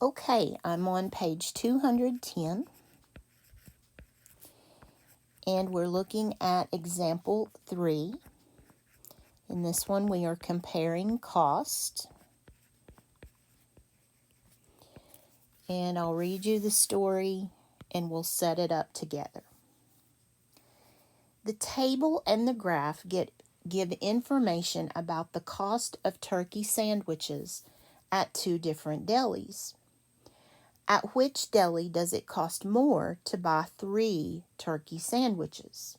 Okay, I'm on page 210, and we're looking at example 3. In this one, we are comparing cost. And I'll read you the story, and we'll set it up together. The table and the graph give information about the cost of turkey sandwiches at 2 different delis. At which deli does it cost more to buy 3 turkey sandwiches?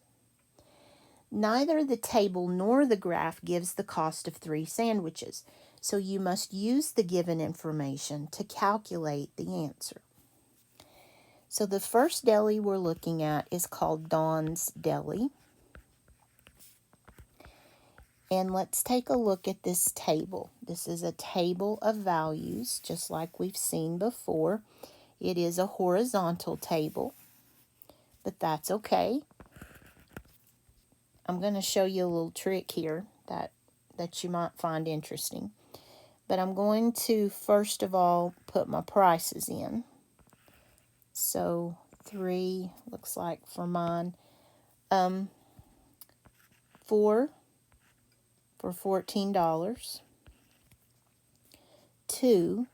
Neither the table nor the graph gives the cost of 3 sandwiches, so you must use the given information to calculate the answer. So the first deli we're looking at is called Dawn's Deli. And let's take a look at this table. This is a table of values, just like we've seen before. It is a horizontal table, but that's okay. I'm going to show you a little trick here that you might find interesting. But I'm going to, first of all, put my prices in. So 3 looks like for mine. 4 for $14. 2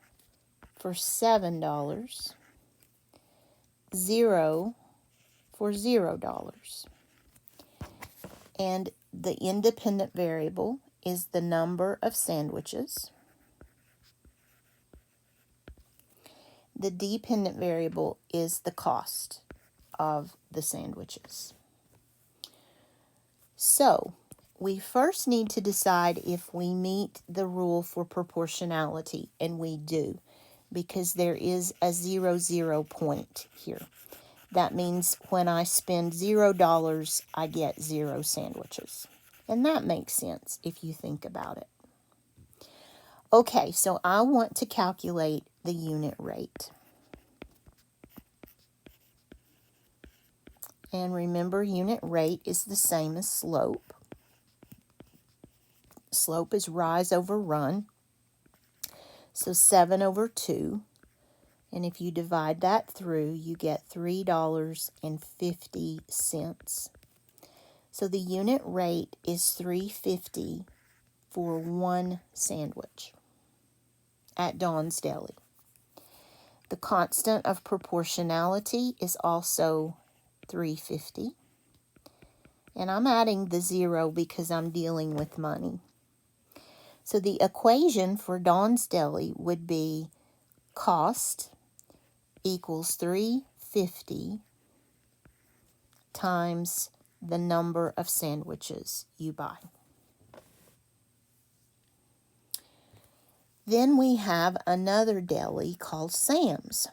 for $7. 0 for $0. And the independent variable is the number of sandwiches. The dependent variable is the cost of the sandwiches. So, we first need to decide if we meet the rule for proportionality, and we do, because there is a 0 point here. That means when I spend $0, I get 0 sandwiches. And that makes sense if you think about it. Okay, so I want to calculate the unit rate. And remember, unit rate is the same as slope. Slope is rise over run. So 7 over 2. And if you divide that through, you get $3.50. So the unit rate is $3.50 for 1 sandwich at Dawn's Deli. The constant of proportionality is also $3.50. And I'm adding the 0 because I'm dealing with money. So the equation for Dawn's Deli would be cost equals $3.50 times the number of sandwiches you buy. Then we have another deli called Sam's.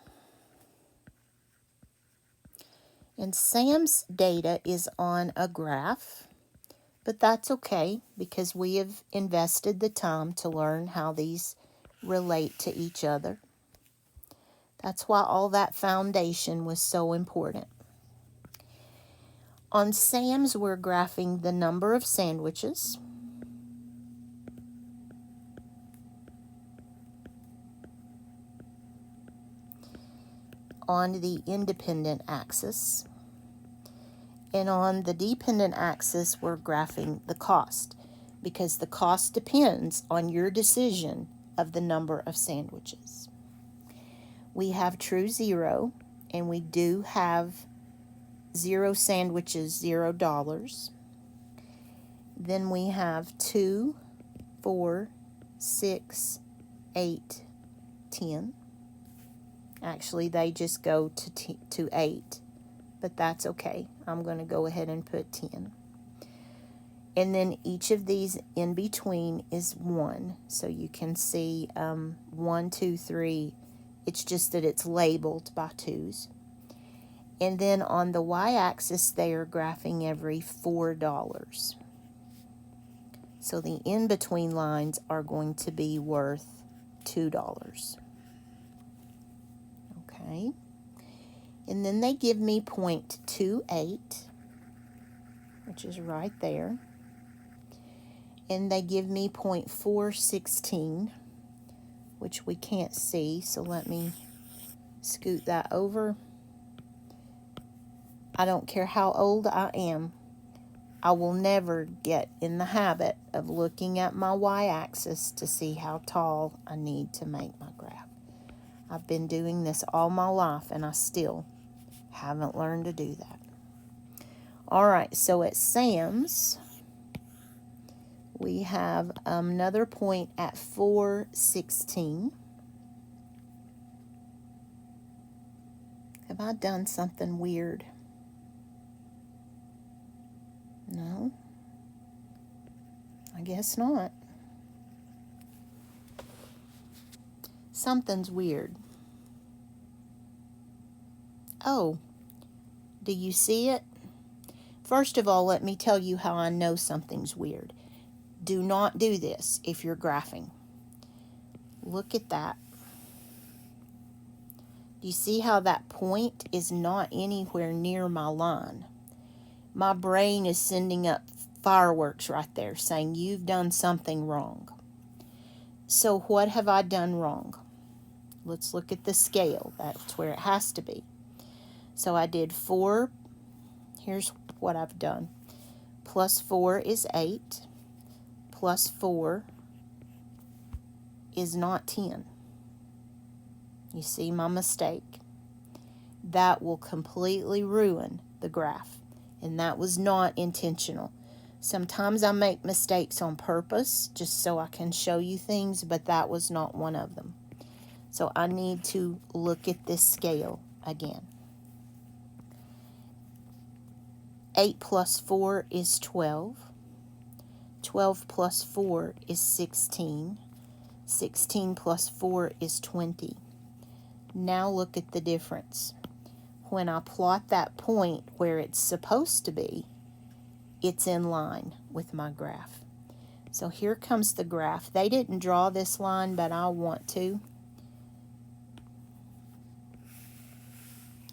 And Sam's data is on a graph, but that's okay because we have invested the time to learn how these relate to each other. That's why all that foundation was so important. On Sam's, we're graphing the number of sandwiches. On the independent axis. And on the dependent axis, we're graphing the cost because the cost depends on your decision of the number of sandwiches. We have true 0, and we do have 0 sandwiches, $0. Then we have 2, 4, 6, 8, 10. Actually, they just go to 8, but that's okay. I'm going to go ahead and put 10. And then each of these in between is 1. So you can see 1, 2, 3. It's just that it's labeled by 2s. And then on the y-axis, they are graphing every $4. So the in-between lines are going to be worth $2. Okay. And then they give me 0.28, which is right there. And they give me 0.416, which we can't see, so let me scoot that over. I don't care how old I am, I will never get in the habit of looking at my y-axis to see how tall I need to make my graph. I've been doing this all my life and I still haven't learned to do that. Alright, so at Sam's, we have another point at 4:16. Have I done something weird? No, I guess not. Something's weird. Oh, do you see it? First of all, let me tell you how I know something's weird. Do not do this if you're graphing. Look at that. Do you see how that point is not anywhere near my line? My brain is sending up fireworks right there saying you've done something wrong. So what have I done wrong? Let's look at the scale. That's where it has to be. So I did 4. Here's what I've done. Plus 4 is 8. Plus 4 is not 10. You see my mistake? That will completely ruin the graph. And that was not intentional. Sometimes I make mistakes on purpose just so I can show you things, but that was not one of them. So I need to look at this scale again. 8 plus 4 is 12. 12 plus 4 is 16. 16 plus 4 is 20. Now look at the difference. When I plot that point where it's supposed to be, it's in line with my graph. So here comes the graph. They didn't draw this line, but I want to.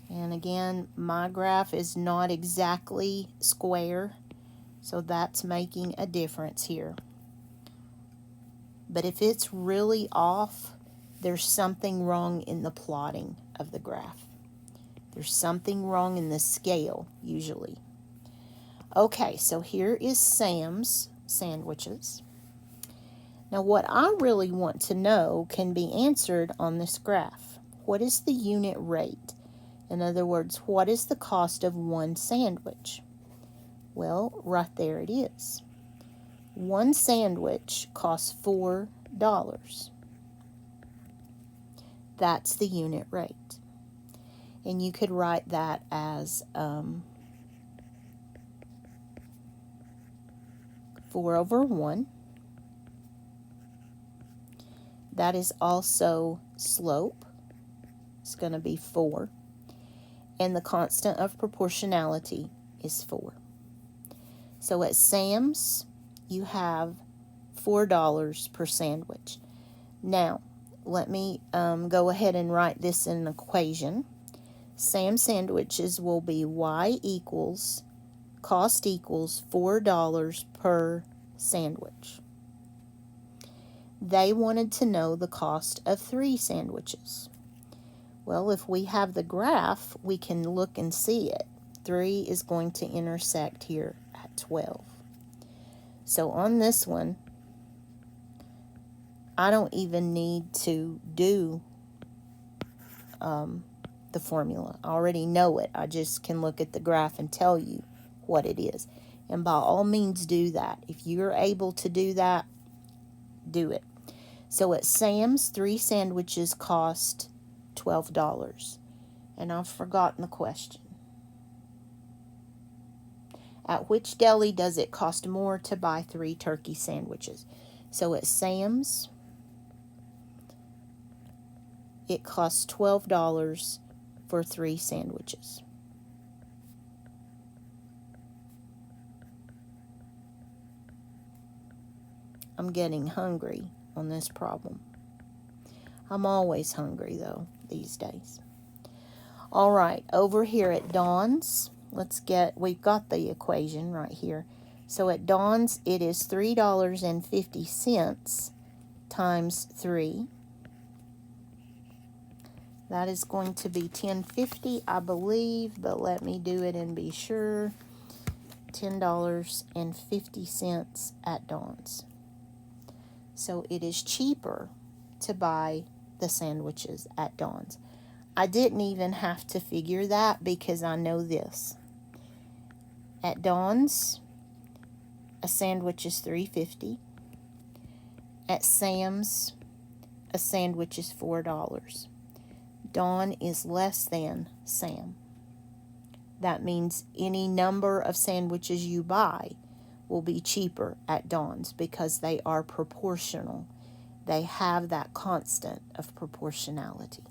And again, my graph is not exactly square, so that's making a difference here. But if it's really off, there's something wrong in the plotting of the graph. There's something wrong in the scale, usually. Okay, so here is Sam's sandwiches. Now what I really want to know can be answered on this graph. What is the unit rate? In other words, what is the cost of one sandwich? Well, right there it is. One sandwich costs $4. That's the unit rate. And you could write that as 4 over 1. That is also slope. It's going to be 4. And the constant of proportionality is 4. So at Sam's, you have $4 per sandwich. Now, let me go ahead and write this in an equation. Sam's sandwiches will be cost equals $4 per sandwich. They wanted to know the cost of 3 sandwiches. Well, if we have the graph, we can look and see it. 3 is going to intersect here at 12. So on this one, I don't even need to do the formula. I already know it. I just can look at the graph and tell you what it is. And by all means do that. If you're able to do that, do it. So at Sam's, 3 sandwiches cost $12. And I've forgotten the question. At which deli does it cost more to buy 3 turkey sandwiches? So at Sam's, it costs $12 for 3 sandwiches. I'm getting hungry on this problem. I'm always hungry, though, these days. All right, over here at Dawn's, we've got the equation right here. So at Dawn's, it is $3.50 times 3. That is going to be $10.50, I believe, but let me do it and be sure. $10.50 at Dawn's. So it is cheaper to buy the sandwiches at Dawn's. I didn't even have to figure that because I know this. At Dawn's, a sandwich is $3.50. At Sam's, a sandwich is $4. Dawn is less than Sam. That means any number of sandwiches you buy will be cheaper at Dawn's because they are proportional. They have that constant of proportionality.